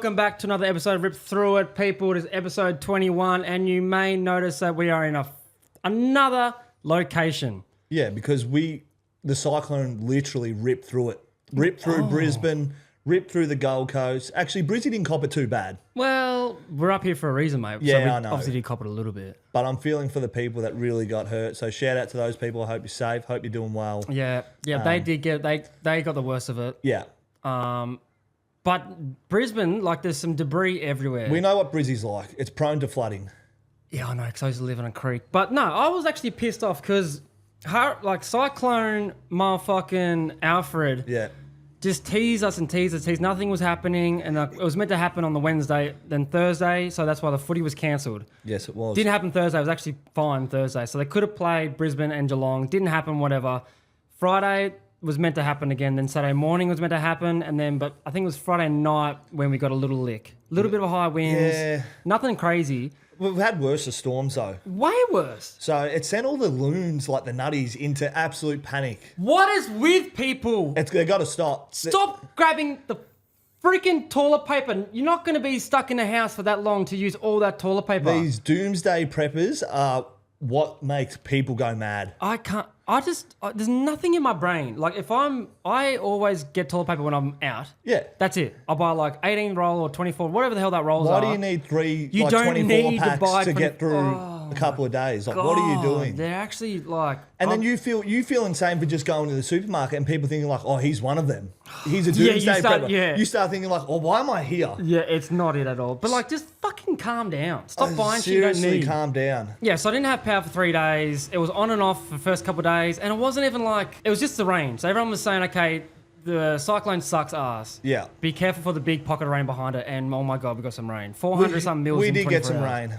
welcome back to another episode of Rip Through It, people. It is episode 21, and you may notice that we are in another location. Yeah, because the Cyclone literally ripped through it. Ripped through Brisbane, ripped through the Gold Coast. Actually, Brizzy didn't cop it too bad. Well, we're up here for a reason, mate. Yeah, so we I know. obviously did cop it a little bit. But I'm feeling for the people that really got hurt. So shout out to those people. I hope you're safe. Hope you're doing well. Yeah, they got the worst of it. Yeah. But Brisbane, like, there's some debris everywhere. We know what Brizzy's like. It's prone to flooding. Yeah, I know, because I used to live on a creek. But no, I was actually pissed off because, Cyclone motherfucking Alfred just teased us and teased us. Nothing was happening, and it was meant to happen on the Wednesday, then Thursday, so that's why the footy was cancelled. Yes, it was. Didn't happen Thursday. It was actually fine Thursday. So they could have played Brisbane and Geelong. Didn't happen, whatever. Friday was meant to happen again. Then Saturday morning was meant to happen. But I think it was Friday night when we got a little lick. A little bit of high winds. Yeah. Nothing crazy. We've had worse of storms, though. Way worse. So it sent all the loons, like the nutties, into absolute panic. What is with people? They've got to stop. Stop grabbing the freaking toilet paper. You're not going to be stuck in a house for that long to use all that toilet paper. These doomsday preppers are what makes people go mad. There's nothing in my brain. Like, I always get toilet paper when I'm out. Yeah. That's it. I'll buy like 18 roll or 24, whatever the hell that rolls are. Why do you need three, you don't 24 need packs to, buy to get through a couple of days? Like, what are you doing? They're actually like... And then you feel insane for just going to the supermarket and people thinking like, oh, he's one of them. He's a doomsday prepper. Yeah. You start thinking like, oh, why am I here? Yeah, it's not it at all. But like, just fucking calm down. Stop buying shit you don't need. Seriously, calm down. Yeah, so I didn't have power for 3 days. It was on and off for the first couple of days. And it wasn't even like... It was just the rain. So everyone was saying, okay, the cyclone sucks ass. Yeah. Be careful for the big pocket of rain behind it. And oh my God, we got some rain. 400-something mils in 24 hours. We did get some rain.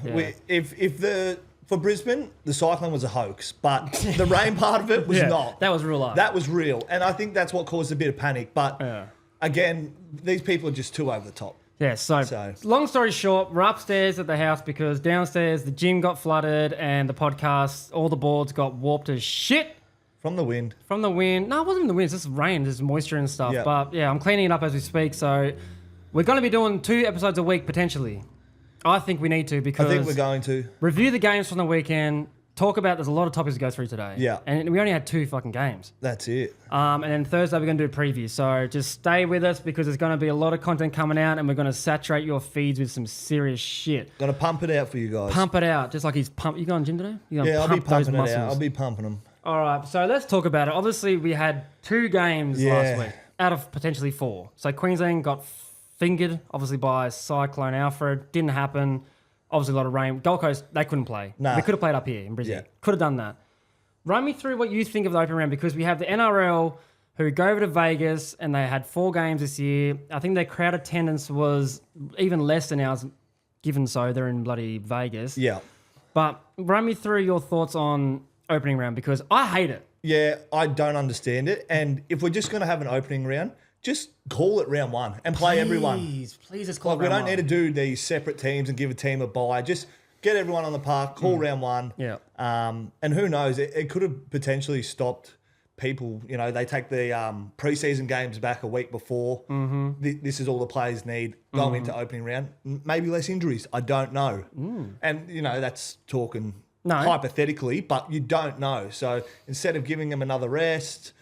Yeah. For Brisbane, the cyclone was a hoax, but the rain part of it was not. That was real life. That was real. And I think that's what caused a bit of panic. But again, these people are just too over the top. Yeah, so long story short, we're upstairs at the house because downstairs the gym got flooded and the podcast, all the boards got warped as shit. From the wind. No, it wasn't the wind. It's just rain. There's moisture and stuff. Yeah. But yeah, I'm cleaning it up as we speak. So we're going to be doing 2 episodes a week potentially. I think we need to because... I think we're going to. Review the games from the weekend. Talk about... There's a lot of topics to go through today. Yeah. And we only had 2 fucking games. That's it. And then Thursday we're going to do a preview. So just stay with us because there's going to be a lot of content coming out and we're going to saturate your feeds with some serious shit. Going to pump it out for you guys. Pump it out. Just like he's pumped... You going to gym today? I'll be pumping it out. I'll be pumping them. All right. So let's talk about it. Obviously, we had 2 games last week out of potentially 4. So Queensland got fingered, obviously, by Cyclone Aflred. Didn't happen. Obviously, a lot of rain. Gold Coast, they couldn't play. Nah. They could have played up here in Brisbane. Yeah. Could have done that. Run me through what you think of the opening round because we have the NRL who go over to Vegas and they had 4 games this year. I think their crowd attendance was even less than ours, given so they're in bloody Vegas. Yeah. But run me through your thoughts on opening round because I hate it. Yeah, I don't understand it. And if we're just going to have an opening round, just call it round 1 and play everyone. Please, just call it round 1. We don't need to do these separate teams and give a team a bye. Just get everyone on the park, call round 1. Yeah. And who knows, it could have potentially stopped people. You know, they take the preseason games back a week before. Mm-hmm. This is all the players need going into opening round. Maybe less injuries. I don't know. And, you know, that's talking... No. Hypothetically, but you don't know. So instead of giving them another rest,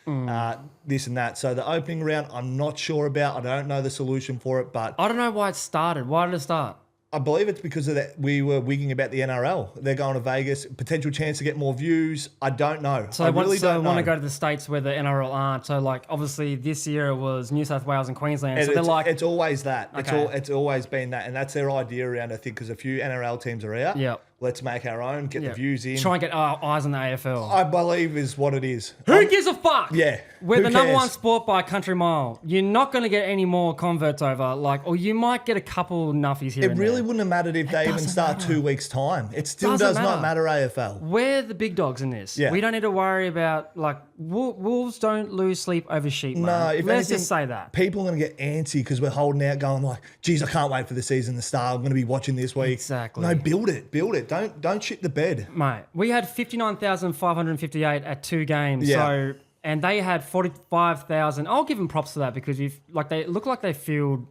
this and that. So the opening round, I'm not sure about. I don't know the solution for it, but... I don't know why it started. Why did it start? I believe it's because of that. We were wigging about the NRL. They're going to Vegas, potential chance to get more views. I don't know. So I really don't want to go to the States where the NRL aren't. So like obviously this year it was New South Wales and Queensland. And so they're like... It's always that. Okay. It's always been that. And that's their idea around, I think, because a few NRL teams are out. Yeah. Let's make our own, get the views in. Try and get our eyes on the AFL. I believe is what it is. Who gives a fuck? Yeah. We're the number 1 sport by a country mile. You're not going to get any more converts over, or you might get a couple nuffies here. It really wouldn't have mattered if they even start 2 weeks' time. It still does not matter, AFL. We're the big dogs in this. Yeah. We don't need to worry about, wolves don't lose sleep over sheep, mate. No, if Let's anything, just say that. People are going to get antsy because we're holding out going like, geez, I can't wait for the season to start. I'm going to be watching this week. Exactly. No, build it. Don't shit the bed. Mate, we had 59,558 at 2 games. Yeah. So, and they had 45,000. I'll give them props for that because they look like they filled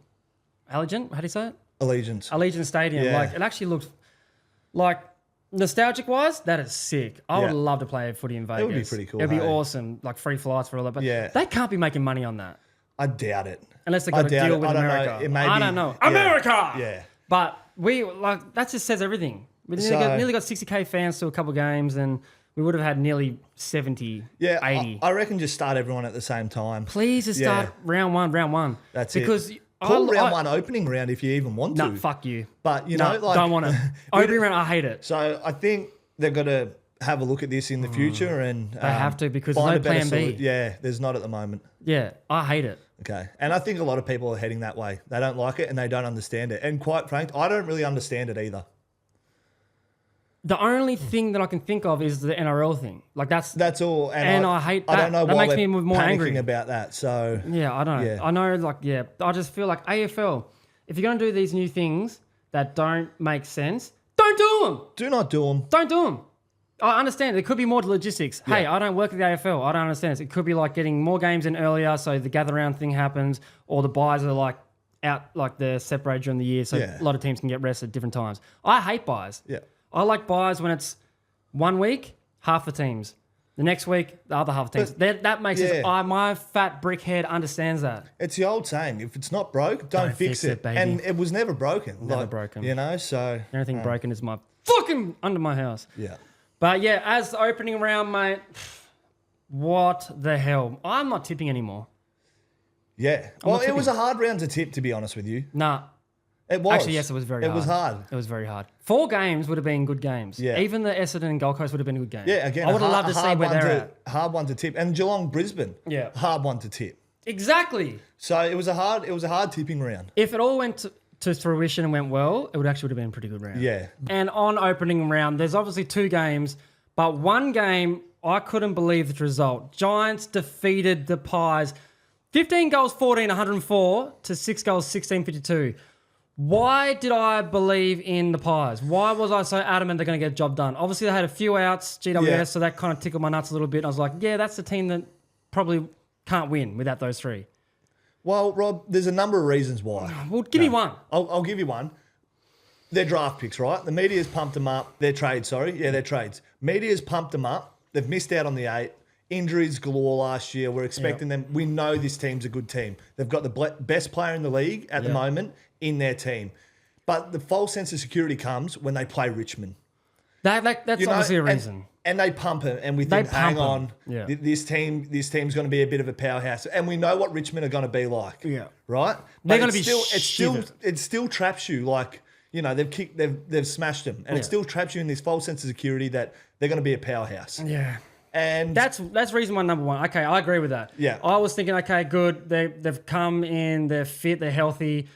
Allegiant, how do you say it? Allegiance Stadium. Yeah. Like, it actually looked like nostalgic-wise, that is sick. I would love to play footy in Vegas. It would be pretty cool. It'd be awesome, like free flights for all that. But they can't be making money on that. I doubt it. Unless they got a deal with America. I don't know. America! Yeah. But that just says everything. We nearly got 60K fans to a couple games, and we would have had nearly 70, 80. I reckon just start everyone at the same time. Please just start round one. That's because it. Call round one opening round if you even want to. No, fuck you. But, don't want to. Opening round, I hate it. So I think they've got to have a look at this in the future and... They have to, because there's no plan B. Yeah, there's not at the moment. Yeah, I hate it. Okay. And I think a lot of people are heading that way. They don't like it and they don't understand it. And quite frank, I don't really understand it either. The only thing that I can think of is the NRL thing. Like that's all. And I hate that. I don't know that why makes me more panicking angry about that. So yeah, I don't know. I know, I just feel like AFL. If you're gonna do these new things that don't make sense, don't do them. Do not do them. Don't do them. I understand. There could be more logistics. Yeah. Hey, I don't work at the AFL. I don't understand this. It could be like getting more games in earlier, so the gather round thing happens, or the buys are like out, like they're separated during the year, so a lot of teams can get rest at different times. I hate buys. Yeah. I like buys when it's 1 week, half the teams. The next week, the other half the teams. That makes sense. My fat brickhead understands that. It's the old saying, if it's not broke, don't fix it. Baby. And it was never broken. Never broken. So... The only thing broken is my fucking under my house. Yeah. But yeah, as the opening round, mate, what the hell? I'm not tipping anymore. Yeah. Well, it was a hard round to tip, to be honest with you. Nah. It was. Actually, yes, it was very hard. It was hard. It was very hard. 4 games would have been good games. Yeah. Even the Essendon and Gold Coast would have been a good game. Yeah, again, I would have loved to see where they're at. Hard one to tip. And Geelong, Brisbane. Yeah. Hard one to tip. Exactly. So it was a hard tipping round. If it all went to fruition and went well, it would actually have been a pretty good round. Yeah. And on opening round, there's obviously 2 games, but one game, I couldn't believe the result. Giants defeated the Pies. 15 goals, 14, 104 to 6 goals, 16, 52. Why did I believe in the Pies? Why was I so adamant they're going to get the job done? Obviously, they had a few outs, GWS, so that kind of tickled my nuts a little bit. I was like, yeah, that's the team that probably can't win without those 3. Well, Rob, there's a number of reasons why. Well, give me one. I'll give you one. They're draft picks, right? The media's pumped them up. They're trades, sorry. Yeah, they're trades. Media's pumped them up. They've missed out on the 8. Injuries galore last year. We're expecting them. We know this team's a good team. They've got the best player in the league at the moment in their team. But the false sense of security comes when they play Richmond. That's obviously a reason. And they pump it, and we think, hang on, yeah. this team's going to be a bit of a powerhouse, and we know what Richmond are going to be like. Yeah, right. They're going to be it still traps you, like they've smashed them, and it still traps you in this false sense of security that they're going to be a powerhouse. Yeah. And that's reason one, number one. Okay, I agree with that. Yeah. I was thinking, okay, good. They've come in, they're fit, they're healthy.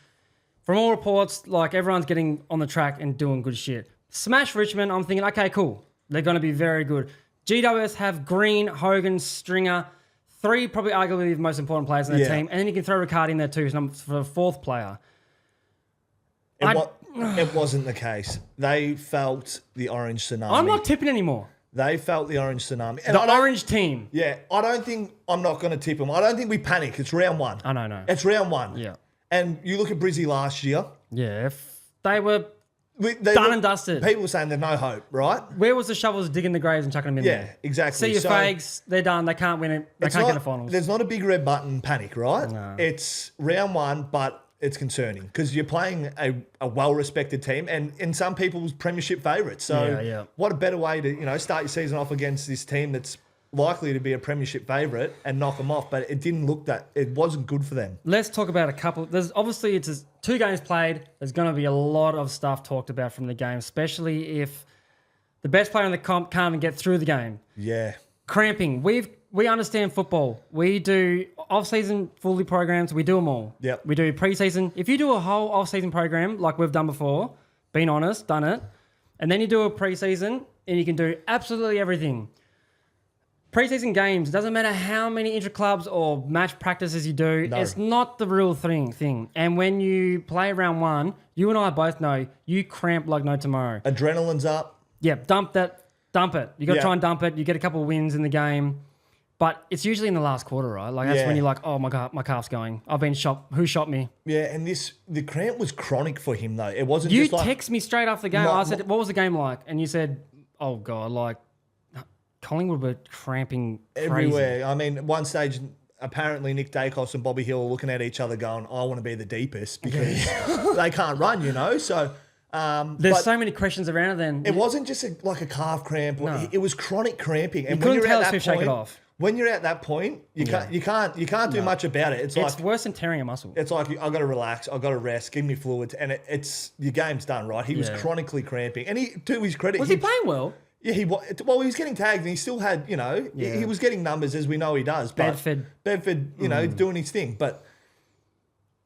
From all reports, like everyone's getting on the track and doing good shit. Smash Richmond, I'm thinking, okay, cool. They're going to be very good. GWS have Greene, Hogan, Stringer, 3 probably arguably the most important players in their team. And then you can throw Riccardi in there too for the 4th player. It wasn't the case. They felt the orange tsunami. I'm not tipping anymore. They felt the orange tsunami. And the orange team. Yeah, I don't think I'm not going to tip them. I don't think we panic. It's round 1. I know. It's round 1. Yeah. And you look at Brizzy last year. Yeah, they were done and dusted. People were saying there's no hope, right? Where was the shovels digging the graves and chucking them in there? Yeah, exactly. See your fags, they're done. They can't win it. They can't get the finals. There's not a big red button panic, right? No. It's round 1, but it's concerning because you're playing a well-respected team and in some people's premiership favourites. So what a better way to start your season off against this team that's likely to be a premiership favourite and knock them off, but it wasn't good for them. Let's talk about a couple. There's obviously it's 2 games played. There's going to be a lot of stuff talked about from the game, especially if the best player in the comp can't even get through the game. Yeah. Cramping. We understand football. We do off-season fully programs. We do them all. Yep. We do pre-season. If you do a whole off-season program like we've done before, been honest, done it, and then you do a pre-season and you can do absolutely everything. Pre-season games, doesn't matter how many intra-clubs or match practices you do, it's not the real thing. And when you play round 1, you and I both know you cramp like no tomorrow. Adrenaline's up. Yeah, dump it. You got to try and dump it. You get a couple of wins in the game. But it's usually in the last quarter, right? Like that's when you're like, oh my God, my calf's going. I've been shot. Who shot me? Yeah, and the cramp was chronic for him though. It wasn't You just like... text me straight after the game. I said, what was the game like? And you said, oh God, like Collingwood were cramping crazy. Everywhere. I mean, at one stage, apparently Nick Daicos and Bobby Hill were looking at each other going, I want to be the deepest because they can't run, you know? So... There's so many questions around it then. It wasn't just like a calf cramp. No. It was chronic cramping. And you couldn't tell us who shake it off. When you're at that point, you can't do much about it. It's like worse than tearing a muscle. It's like I got to relax, I got to rest, give me fluids, and it's your game's done, right? He was chronically cramping, and to his credit, was he playing well? Yeah, he was getting tagged, and he still had, you know, he was getting numbers as we know he does. But Bedford, you know, doing his thing, but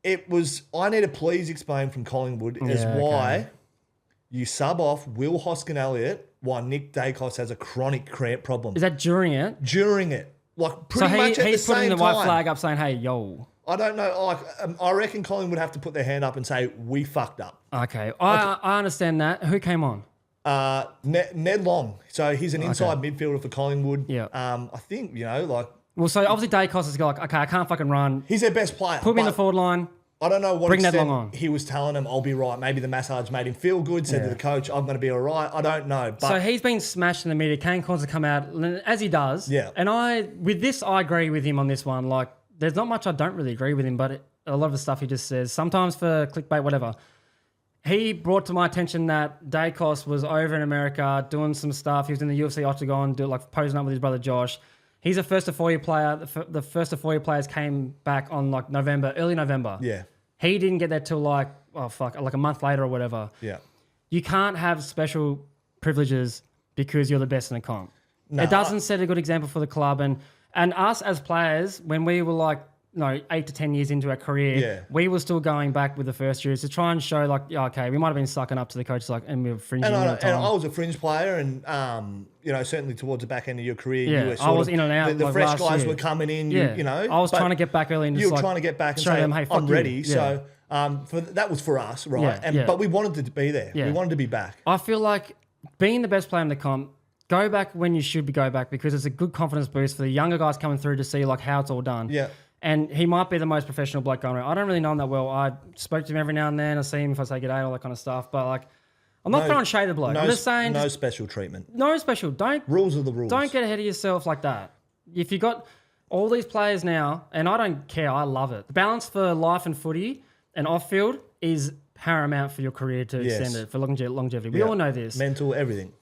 it was. I need to please explain from Collingwood as why you sub off Will Hoskin-Elliott while Nick Daicos has a chronic cramp problem. Is that during it? During it. Like pretty much at the same time. He's putting the white flag up saying, hey, yo. I don't know. Like, I reckon Collingwood would have to put their hand up and say, we fucked up. Okay. I understand that. Who came on? Ned Long. So he's an inside midfielder for Collingwood. Yeah. I think, you know, like... Well, so obviously Daicos is like, okay, I can't fucking run. He's their best player. Put me in the forward line. I don't know what Bring extent Ned Long on. He was telling him, I'll be right. Maybe the massage made him feel good, said to the coach, I'm going to be all right. I don't know. But so he's been smashed in the media. Kane Corns have come out, as he does. Yeah. And I agree with him on this one. Like, there's not much I don't really agree with him, but a lot of the stuff he just says, sometimes for clickbait, whatever. He brought to my attention that Daicos was over in America doing some stuff. He was in the UFC Octagon, posing up with his brother Josh. He's a first to 4 year player. The first to 4 year players came back on like early November. Yeah. He didn't get there till like a month later or whatever. Yeah. You can't have special privileges because you're the best in the comp. No, it doesn't set a good example for the club. And us as players, when we were like, 8 to 10 years into our career, we were still going back with the first years to try and show like, okay, we might have been sucking up to the coaches and we were fringing all the time. And I was a fringe player and, certainly towards the back end of your career, you were I was in and out. The fresh guys were coming in, you know. I was trying to get back early and you were trying to get back and say, them, hey, I'm ready. So that was for us, right? But we wanted to be there. We wanted to be back. I feel like being the best player in the comp, go back when you should go back because it's a good confidence boost for the younger guys coming through to see like how it's all done. Yeah. And he might be the most professional bloke going around. I don't really know him that well. I spoke to him every now and then. I see him if I say g'day, all that kind of stuff. But like, I'm not throwing shade at the bloke. I'm just saying, no special treatment. No special. Rules are the rules. Don't get ahead of yourself like that. If you got all these players now, and I don't care, I love it. The balance for life and footy and off field is paramount for your career to extend it for longevity. We all know this. Mental, everything.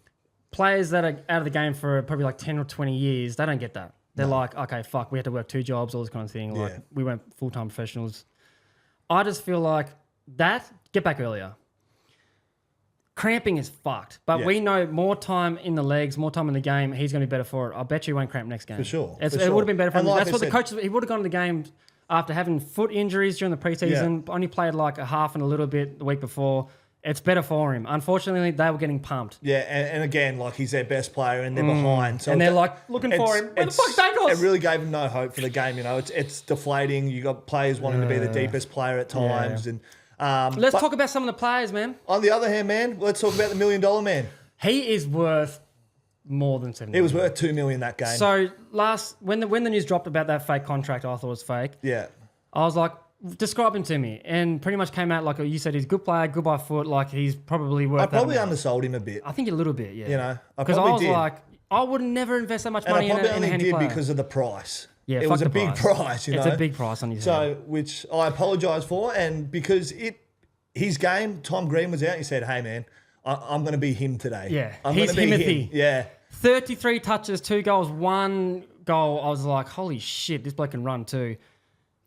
Players that are out of the game for probably like 10 or 20 years, they don't get that. They're like, okay, fuck, we had to work 2 jobs, all this kind of thing. Like, we weren't full-time professionals. I just feel like get back earlier. Cramping is fucked. But we know more time in the legs, more time in the game, he's going to be better for it. I bet you he won't cramp next game. For sure. It would have been better for him. That's what the coach, he would have gone to the game after having foot injuries during the preseason, only played like a half and a little bit the week before. It's better for him. Unfortunately, they were getting pumped. Yeah, and again, like he's their best player and they're behind. So and they're like looking for him. Where the fuck's Daicos? It really gave him no hope for the game. You know, it's deflating. You got players wanting to be the deepest player at times. And let's talk about some of the players, man. On the other hand, man, let's talk about the $1 million man. He is worth more than $7 million. He was worth $2 million that game. So when the news dropped about that fake contract, I thought it was fake. Yeah, I was like, describe him to me, and pretty much came out like you said. He's a good player, good by foot. Like he's probably worth. I probably undersold him a bit. I think a little bit, yeah. You know, because I was like, I would never invest that much money in a handy player. And I probably only did because of the price. Yeah, it was a big price. You know, it's a big price on his head. So, which I apologise for, and because his game, Tom Greene was out. He said, "Hey man, I'm going to be him today. Yeah, I'm he's Himothy. Yeah, 33 touches, 2 goals, 1 goal. I was like, holy shit, this bloke can run too.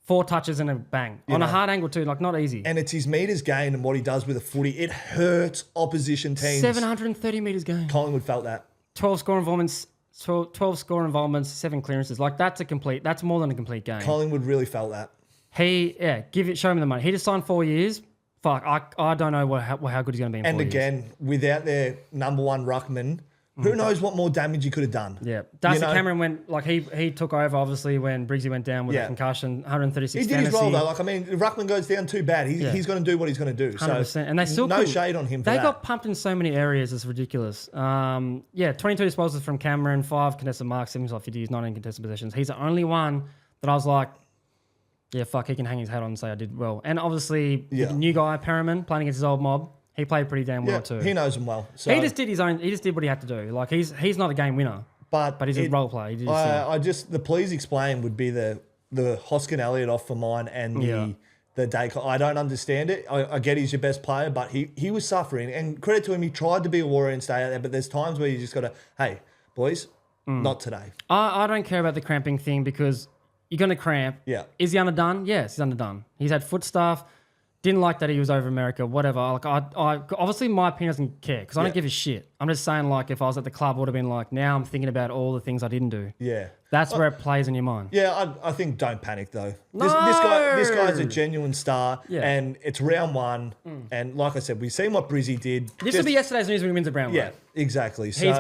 4 touches and a bang. On a hard angle too, like not easy. And it's his metres gained and what he does with a footy. It hurts opposition teams. 730 metres gained. Collingwood felt that. 12 score involvements, 7 clearances. Like that's more than a complete game. Collingwood really felt that. Show him the money. He just signed 4 years. Fuck, I don't know how good he's going to be in 4 years. And again, without their number one ruckman, Who knows what more damage he could have done? Yeah. Darcy Cameron went, like, he took over, obviously, when Briggsy went down with a concussion, 136 He did his role, though. Like, I mean, if Ruckman goes down too bad, he's going to do what he's going to do. 100%. So, and they still no shade on him for They that. got pumped in so many areas. It's ridiculous. 22 disposals from Cameron, 5 contested marks, 75 50s, 19 contested possessions. He's the only one that I was like, yeah, fuck, he can hang his hat on and say I did well. And obviously, the new guy, Perriman, playing against his old mob, he played pretty damn well too. He knows him well. So. He just did what he had to do. Like, he's not a game winner, but he's a role player. The please explain would be the Hoskin Elliott off for mine and the Daicos. I don't understand it. I get he's your best player, but he was suffering. And credit to him, he tried to be a warrior and stay out there, but there's times where you just got to, hey, boys, not today. I don't care about the cramping thing because you're going to cramp. Yeah. Is he underdone? Yes, he's underdone. He's had foot stuff. Didn't like that he was over America, whatever. Like, I obviously my opinion doesn't care because I don't give a shit. I'm just saying, like, if I was at the club, I would have been like, now I'm thinking about all the things I didn't do. Yeah. That's where it plays in your mind. Yeah, I think don't panic, though. No! This guy's a genuine star, and it's round one. And like I said, we've seen what Brizzy did. This will be yesterday's news when he wins a round one. Yeah, exactly. So, he's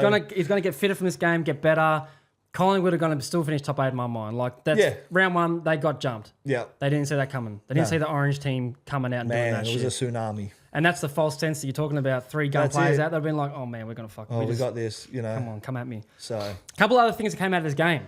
gonna get fitter from this game, get better. Collingwood are going to still finish top 8 in my mind. Like, that's round one, they got jumped. Yeah. They didn't see that coming. They didn't see the orange team coming out and doing that shit. Man, it was a tsunami. And that's the false sense that you're talking about. 3 gun players out. They've been like, oh, man, we're going to fuck. Oh, we got this, you know. Come on, come at me. So, a couple other things that came out of this game.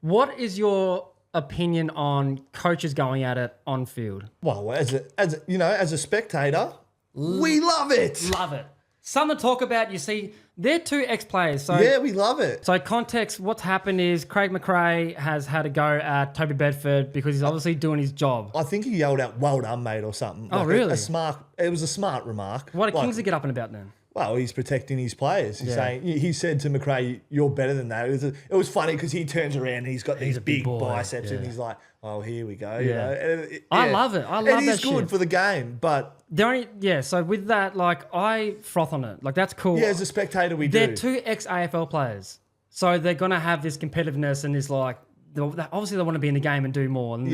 What is your opinion on coaches going at it on field? Well, as a spectator, we love it. Love it. Something to talk about. You see, they're 2 ex-players. So yeah, we love it. So context, what's happened is Craig McRae has had a go at Toby Bedford because he's obviously doing his job. I think he yelled out, well done, mate, or something. Oh, really? It was a smart remark. What did Kingsley get up and about then? Well, he's protecting his players. He said to McRae, you're better than that. It was funny because he turns around and he's got these big biceps and he's like, oh, here we go. You know? I love it. I love that shit. It is good for the game, but... So with that, like, I froth on it. Like, that's cool. Yeah, as a spectator, They're 2 ex-AFL players. So they're going to have this competitiveness and this, like... Obviously, they want to be in the game and do more. And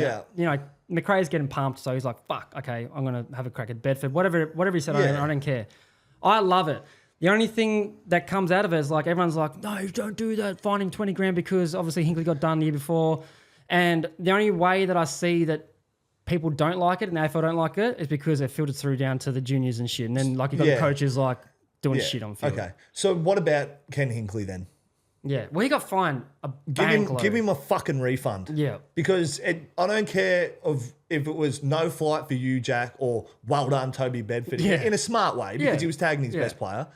McRae's getting pumped, so he's like, fuck, okay, I'm going to have a crack at Bedford. Whatever he said, I don't care. I love it. The only thing that comes out of it is, like, everyone's like, no, don't do that. Fine him 20 grand because obviously Hinkley got done the year before. And the only way that I see that people don't like it and the AFL don't like it is because it filtered through down to the juniors and shit. And then, like, you got the coaches, like, doing shit on field. Okay. So what about Ken Hinkley then? Yeah. Well, he got fined a give him a fucking refund. Yeah. Because I don't care if it was no flight for you, Jack, or well done, Toby Bedford, in a smart way because he was tagging his best player.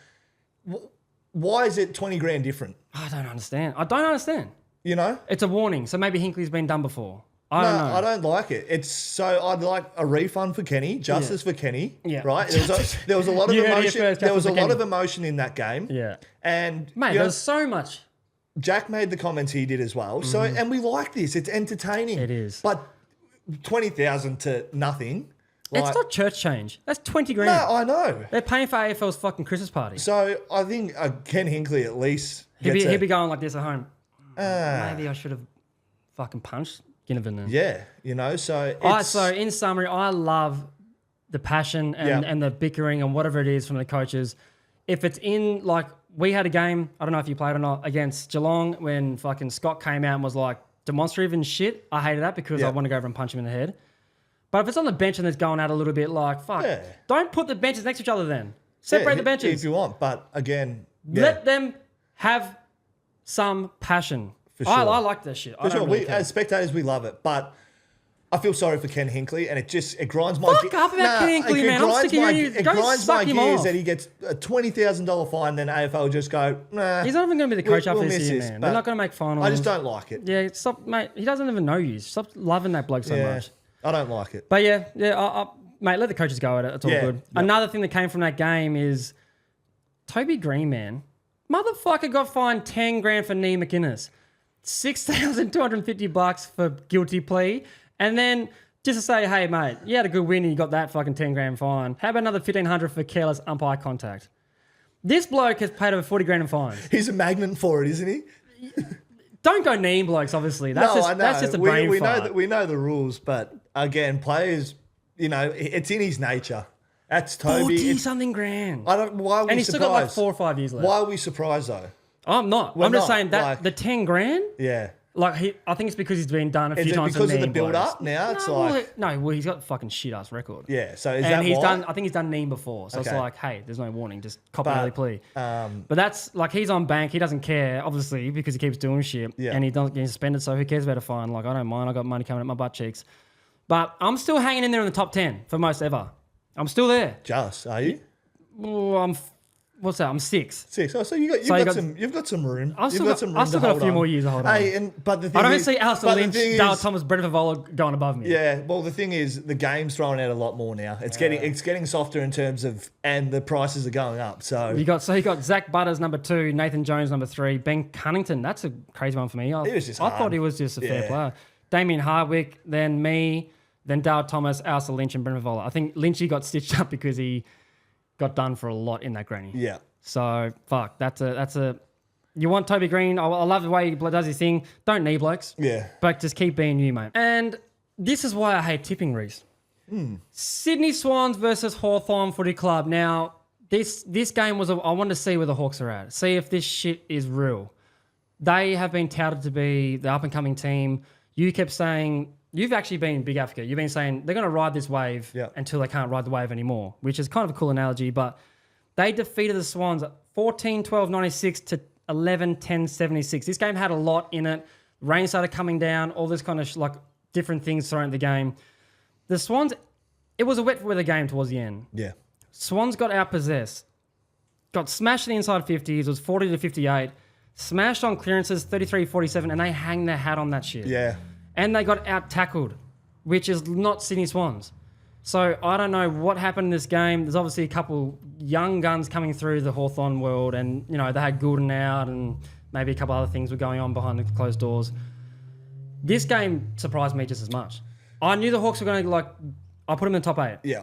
Why is it 20 grand different? I don't understand. You know? It's a warning. So maybe Hinkley's been done before. I don't know. I don't like it. I'd like a refund for Kenny, justice for Kenny. Yeah. Right? There was a lot of emotion. There was a lot of emotion in that game. Yeah. And mate, there's so much. Jack made the comments he did as well. So and we like this. It's entertaining. It is. But 20,000 to nothing. It's not church change. That's 20 grand. No, I know. They're paying for AFL's fucking Christmas party. So I think Ken Hinkley at least he'd be going like this at home. Maybe I should have fucking punched Ginnivan then. Yeah, you know, so so in summary, I love the passion and the bickering and whatever it is from the coaches. If it's in, like, we had a game, I don't know if you played or not, against Geelong when fucking Scott came out and was like demonstrative and shit. I hated that because I want to go over and punch him in the head. But if it's on the bench and it's going out a little bit, like, fuck, don't put the benches next to each other then. Separate the benches. If you want, but again... Let them have some passion. For sure. I like that shit. For sure. Really as spectators, we love it. But I feel sorry for Ken Hinkley, and it grinds my... Fuck up about Ken Hinkley, man. I'm sick of hearing you. It grinds my gears that he gets a $20,000 fine, then AFL just go, nah. He's not even going to be the coach after this year, man. They're not going to make finals. I just don't like it. Yeah, stop, mate. He doesn't even know you. Stop loving that bloke so much. I don't like it. But mate, let the coaches go at it. It's all good. Yep. Another thing that came from that game is Toby Greene, man. Motherfucker got fined 10 grand for knee McInnes. $6,250 for guilty plea. And then just to say, hey, mate, you had a good win and you got that fucking 10 grand fine. How about another $1,500 for careless umpire contact? This bloke has paid over 40 grand in fines. He's a magnet for it, isn't he? Don't go kneeing blokes, obviously. That's just a brain fart. We know the rules, but again, players, you know, it's in his nature. That's Toby. 40-something grand. I don't. Why are we and he's surprised? still got like 4 or 5 years left. Why are we surprised though? I'm not. We're I'm just not, saying that like- the 10 grand. Yeah. Like I think it's because he's been done a Is few it times. because of with the knee build blows. up now? It's No, like well, he's got a fucking shit ass record. yeah. So is And that he's why? done. I think he's done knee before, so Okay. it's like, hey, there's no warning, just copy an early plea. Um, But that's like he's on bank. He doesn't care, obviously, because he keeps doing shit. Yeah. And he doesn't get suspended, so who cares about a fine? Like I don't mind. I got money coming at my butt cheeks. But I'm still hanging in there in the top 10 for most ever. I'm still there. just are you? Oh, what's that? I'm 6. 6. Oh, so you've got some room. I've still You've got some room I've still to got a hold few on. more years to hold on. Hey, but the thing I don't is, see Alistair but the Lynch, thing Dale is- Thomas, Brendan Favola going above me. Yeah, well, the thing is, the game's throwing out a lot more now. It's getting softer in terms of, and the prices are going up. So You got Zach Butters number 2, Nathan Jones number 3, Ben Cunnington. That's a crazy one for me. I thought he was just a fair player. Damien Hardwick, then me, then Dale Thomas, Alistair Lynch, and Brendan Favola. I think Lynchy got stitched up because he got done for a lot in that granny. yeah, So fuck, that's a. You want Toby Greene? I love the way he does his thing. Don't knee blokes. yeah. But just keep being you, mate. And this is why I hate tipping, Reese. Sydney Swans versus Hawthorn Footy Club. Now, this game was, I wanted to see where the Hawks are at. See if this shit is real. They have been touted to be the up-and-coming team. You kept saying, you've actually been big advocate. You've been saying they're going to ride this wave until they can't ride the wave anymore, which is kind of a cool analogy. But they defeated the Swans 14-12-96 to 11-10-76. This game had a lot in it. Rain started coming down, all this kind of like different things thrown at the game. The Swans, it was a wet weather game towards the end. Yeah. Swans got outpossessed, got smashed in the inside 50s. It was 40-58. Smashed on clearances, 33-47, and they hang their hat on that shit. Yeah. And they got out-tackled, which is not Sydney Swans. So I don't know what happened in this game. There's obviously a couple young guns coming through the Hawthorn world, and they had Goulden out, and maybe a couple other things were going on behind the closed doors. This game surprised me just as much. I knew the Hawks were going to I put them in the top 8. Yeah.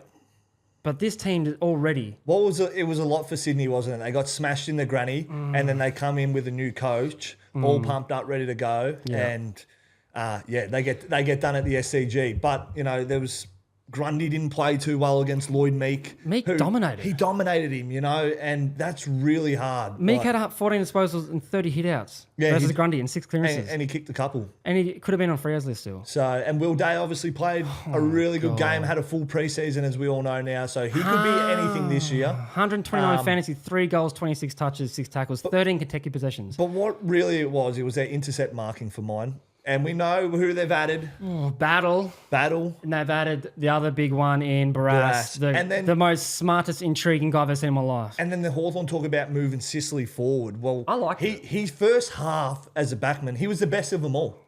But this team already. It was a lot for Sydney, wasn't it? They got smashed in the granny, and then they come in with a new coach, all pumped up, ready to go, and they get done at the SCG. But there was Grundy didn't play too well against Lloyd Meek. Meek dominated. He dominated him, and that's really hard. Meek had 14 disposals and 30 hit-outs versus Grundy and 6 clearances. And he kicked a couple. And he could have been on Freo's list still. So, and Will Day obviously played a really good game, had a full preseason, as we all know now. So he could be anything this year. 129 fantasy, 3 goals, 26 touches, 6 tackles, 13 consecutive possessions. But what really it was their intercept marking for mine. And we know who they've added. Battle. And they've added the other big one in Barras. And then the most smartest, intriguing guy I've ever seen in my life. And then the Hawthorn talk about moving Sicily forward. Well, I like his first half as a backman, he was the best of them all.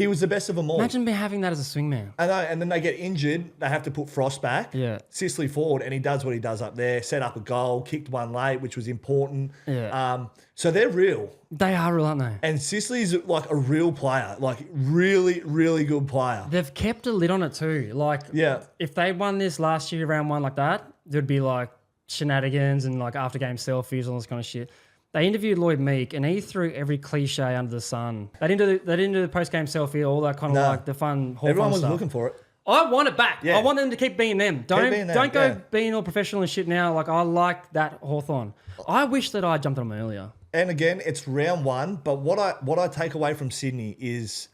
Imagine me having that as a swingman. I know, and then they get injured. They have to put Frost back. Yeah. Sicily forward, and he does what he does up there. Set up a goal, kicked one late, which was important. Yeah. So they're real. They are real, aren't they? And Sicily's like a real player, like really, really good player. They've kept a lid on it too. If they won this last year, round 1 like that, there'd be like shenanigans and like after game selfies and all this kind of shit. They interviewed Lloyd Meek and he threw every cliche under the sun. They didn't do the post game selfie, all that kind of like the fun Hawthorn Everyone was stuff. looking for it. I want it back. Yeah. I want them to keep being them. Don't go yeah. being all professional and shit now. Like I like that Hawthorn. I wish that I jumped on them earlier. And again, it's round 1, but what I take away from Sydney is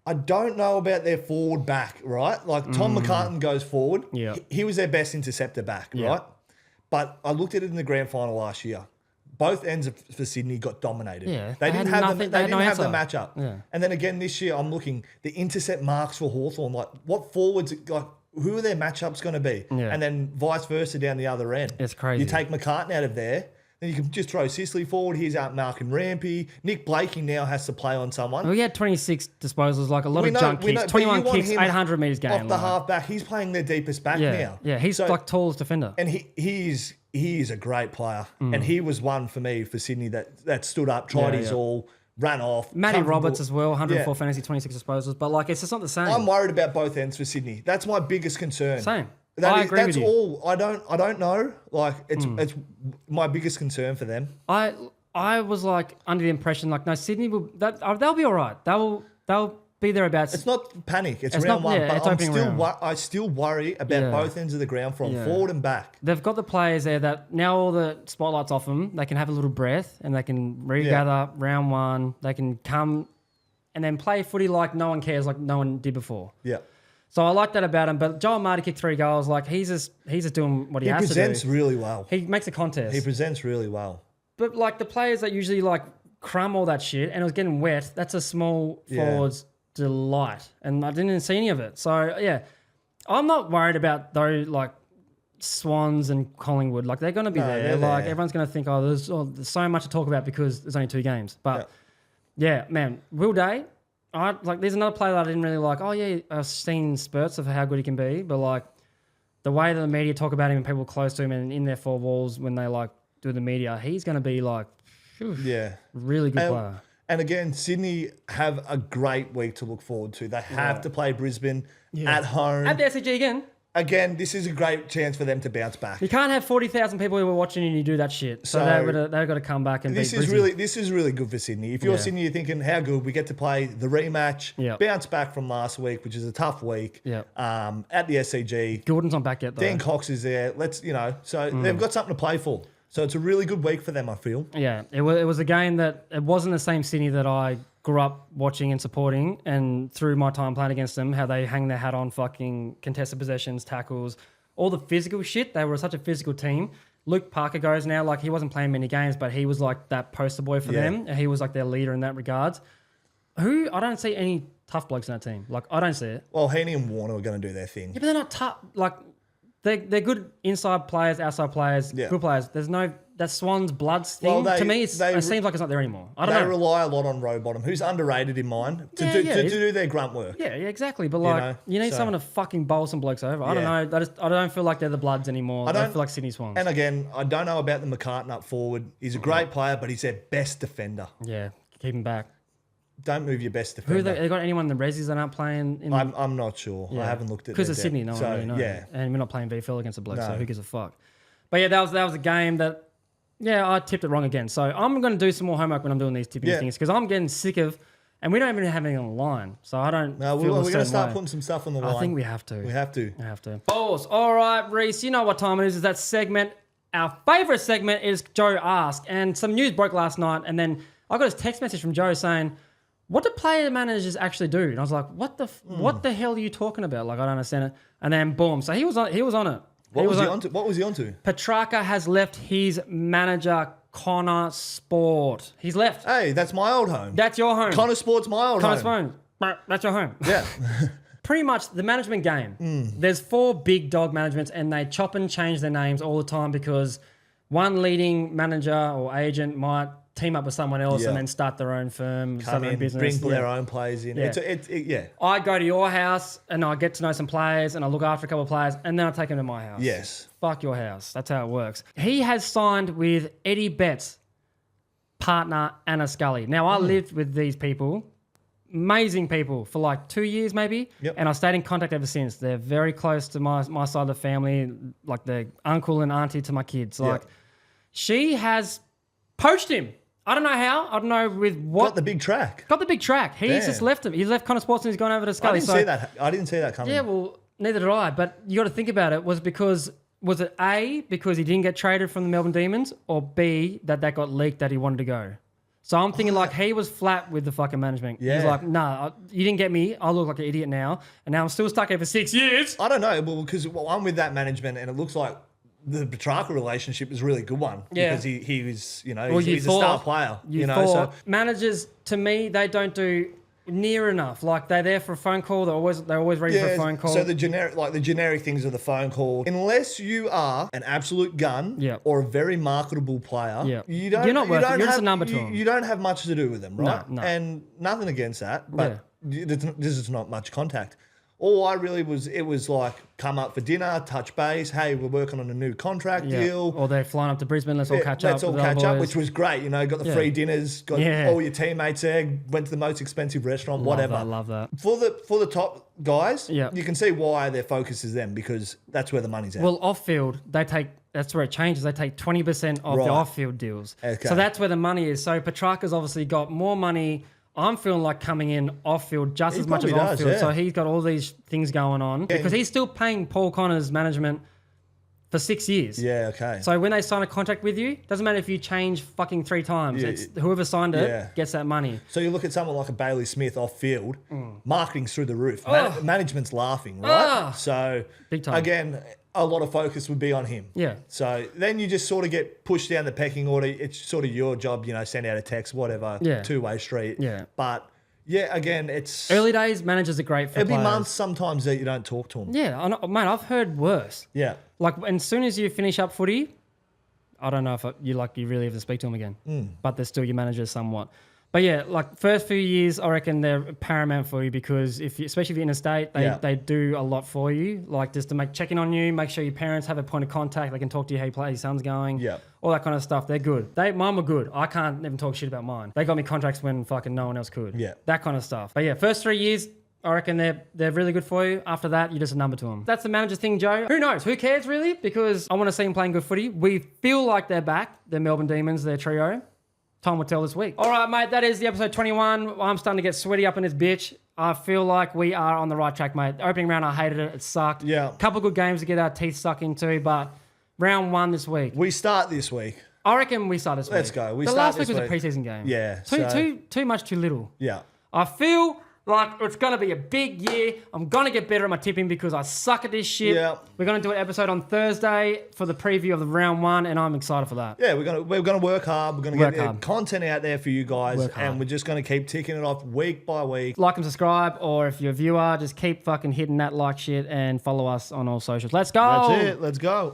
I don't know about their forward back, right? Like Tom McCartan goes forward. Yeah. He was their best interceptor back, right? But I looked at it in the grand final last year. Both ends for Sydney got dominated. Yeah, they didn't have the matchup. Yeah. And then again this year, I'm looking the intercept marks for Hawthorn. Like what forwards? Like who are their matchups going to be? Yeah. And then vice versa down the other end. It's crazy. You take McCartan out of there, then you can just throw Sicily forward. He's out marking Rampy. Nick Blakey now has to play on someone. Well, he had 26 disposals, like a lot of junk kicks, 21 kicks, 800 metres game. Off the half back, he's playing their deepest back now. Yeah, he's like tallest defender. And he is a great player. And he was one for me for Sydney that stood up, tried his all, ran off. Matty Roberts as well, 104 fantasy, 26 disposals. But like, it's just not the same. I'm worried about both ends for Sydney. That's my biggest concern. Same. I agree with you. That's all. I don't know. Like it's my biggest concern for them. I was like under the impression like no, Sydney will they'll be all right. They'll be thereabouts. It's not panic. It's not- round one. yeah, but it's I'm opening still round. I still worry about both ends of the ground from forward and back. They've got the players there that now all the spotlight's off them. They can have a little breath and they can regather round one. They can come and then play footy like no one cares, like no one did before. Yeah. So I like that about him. But Joel Marty kicked 3 goals. Like he's just doing what he has to do. He presents really well. He makes a contest. He presents really well. But like the players that usually like crumb all that shit and it was getting wet, that's a small forward's delight. And I didn't see any of it. So yeah, I'm not worried about those like Swans and Collingwood. Like they're going to be there. Like everyone's going to think, there's so much to talk about because there's only 2 games. But yeah, man, Will Day, there's another player that I didn't really like. Oh yeah, I've seen spurts of how good he can be, but like the way that the media talk about him and people close to him and in their 4 walls when they like do the media, he's going to be like, really good player. And again, Sydney have a great week to look forward to. They have to play Brisbane at home. At the SCG again. Again, this is a great chance for them to bounce back. You can't have 40,000 people who are watching and you do that shit. So they've got to come back and this beat is Brisbane. this is really good for Sydney. If you're Sydney, you're thinking, how good we get to play the rematch, bounce back from last week, which is a tough week. At the SCG. Gordon's not back yet though. Dan Cox is there. So they've got something to play for. So it's a really good week for them, I feel. Yeah, it was a game that it wasn't the same Sydney that I grew up watching and supporting, and through my time playing against them, how they hang their hat on fucking contested possessions, tackles, all the physical shit. They were such a physical team. Luke Parker goes now, like he wasn't playing many games, but he was like that poster boy for them, and he was like their leader in that regards. I don't see any tough blokes in that team. Like I don't see it. Well, Heaney and Warner are going to do their thing. Yeah, but they're not tough. Like they're good inside players, outside players, good players. There's no that Swans Bloods thing. To me, it seems like it's not there anymore. I don't know. They rely a lot on Rowbottom, who's underrated in mine, to do their grunt work. Yeah, exactly. But like, you need someone to fucking bowl some blokes over. I don't know. I don't feel like they're the Bloods anymore. I feel like Sydney Swans. And again, I don't know about the McCartan up forward. He's a great player, but he's their best defender. Yeah, keep him back. Don't move your best defender. They got anyone in the Resis that aren't playing? I'm not sure. I haven't looked at it. Because of Sydney, no one really knows. Yeah. And we're not playing VFL against a bloke, so who gives a fuck? But yeah, that was a game that, I tipped it wrong again. So I'm going to do some more homework when I'm doing these tipping things because I'm getting sick of, and we don't even have anything on the line. So I don't feel we're going to start way. putting some stuff on the line. I think we have to. We have to. Balls. All right, Reese, you know what time it is. It's that segment. Our favourite segment is Joe Ask. And some news broke last night, and then I got a text message from Joe saying, what do player managers actually do? And I was like, what the hell are you talking about? Like, I don't understand it. And then boom. So he was on it. What was he onto? Petrarca has left his manager, Connor Sport. He's left. Hey, that's my old home. That's your home. Connor Sport's my old home. That's your home. Yeah. Pretty much the management game. There's 4 big dog managements and they chop and change their names all the time because one leading manager or agent might team up with someone else and then start their own firm, start their own business. Bring their own players in. Yeah. I go to your house and I get to know some players and I look after a couple of players and then I take them to my house. Yes. Fuck your house. That's how it works. He has signed with Eddie Betts, partner Anna Scully. Now, I lived with these people, amazing people, for like 2 years maybe, and I stayed in contact ever since. They're very close to my side of the family, like the uncle and auntie to my kids. Like, she has poached him. I don't know how. I don't know with what. Got the big track. He's just left him. He's left Connor Sports and he's gone over to Scully. I didn't see that coming. Yeah, well, neither did I. But you got to think about it. Was it A, because he didn't get traded from the Melbourne Demons, or B, that got leaked that he wanted to go? So I'm thinking like he was flat with the fucking management. Yeah. He's like, nah, you didn't get me. I look like an idiot now. And now I'm still stuck here for 6 years. I don't know. Well, because I'm with that management and it looks like the Petrarca relationship is a really good one. Yeah. Because he was, he's a star player. So managers, to me, they don't do near enough. Like they're there for a phone call. They're always ready for a phone call. So the generic things of the phone call, unless you are an absolute gun or a very marketable player, you're just a number to them. You don't have much to do with them, right? No. And nothing against that, but this is not much contact. All I really it was like, come up for dinner, touch base. Hey, we're working on a new contract deal. Or they're flying up to Brisbane. Let's all catch up. Let's all catch up, which was great. Got the free dinners, got all your teammates there, went to the most expensive restaurant, whatever. I love that. For the top guys, you can see why their focus is them, because that's where the money's at. Well, off-field, that's where it changes. They take 20% of the off-field deals. Okay. So that's where the money is. So Petrarca's obviously got more money I'm feeling like coming in off field just as much as probably off field. does, So he's got all these things going on because he's still paying Paul Connor's management for 6 years. Yeah, okay. So when they sign a contract with you, doesn't matter if you change fucking 3 times. It's whoever signed it gets that money. So you look at someone like a Bailey Smith off field, marketing's through the roof. Management's laughing, right? So big time. Again, a lot of focus would be on him. Yeah. So then you just sort of get pushed down the pecking order. It's sort of your job, send out a text, whatever, two-way street. Yeah. But yeah, again, it's... Early days, managers are great for Every players. month, sometimes that you don't talk to them. Yeah, mate, I've heard worse. Yeah. Like, as soon as you finish up footy, I don't know if you really have to speak to them again. But they're still your managers somewhat. But yeah, like first few years, I reckon they're paramount for you because especially if you're in a state, they do a lot for you. Like just to check in on you, make sure your parents have a point of contact. They can talk to you how your son's going. Yeah. All that kind of stuff. They're good. Mine were good. I can't even talk shit about mine. They got me contracts when fucking no one else could. Yeah. That kind of stuff. But yeah, first 3 years, I reckon they're really good for you. After that, you're just a number to them. That's the manager thing, Joe. Who knows? Who cares really? Because I want to see them playing good footy. We feel like they're back. They're Melbourne Demons, their trio. Time will tell this week. All right, mate, that is the episode 21. I'm starting to get sweaty up in this bitch. I feel like we are on the right track, mate. The opening round, I hated it. It sucked. Yeah. Couple good games to get our teeth stuck into, but round 1 this week. We start this week. I reckon we start this week. Let's go. The last week was a preseason game. Yeah. Too much, too little. Yeah. I feel like it's going to be a big year. I'm going to get better at my tipping because I suck at this shit. Yeah. We're going to do an episode on Thursday for the preview of the round 1, and I'm excited for that. Yeah, we're gonna work hard. We're gonna get content out there for you guys, and we're just gonna keep ticking it off week by week. Like and subscribe, or if you're a viewer, just keep fucking hitting that like shit and follow us on all socials. Let's go. That's it. Let's go.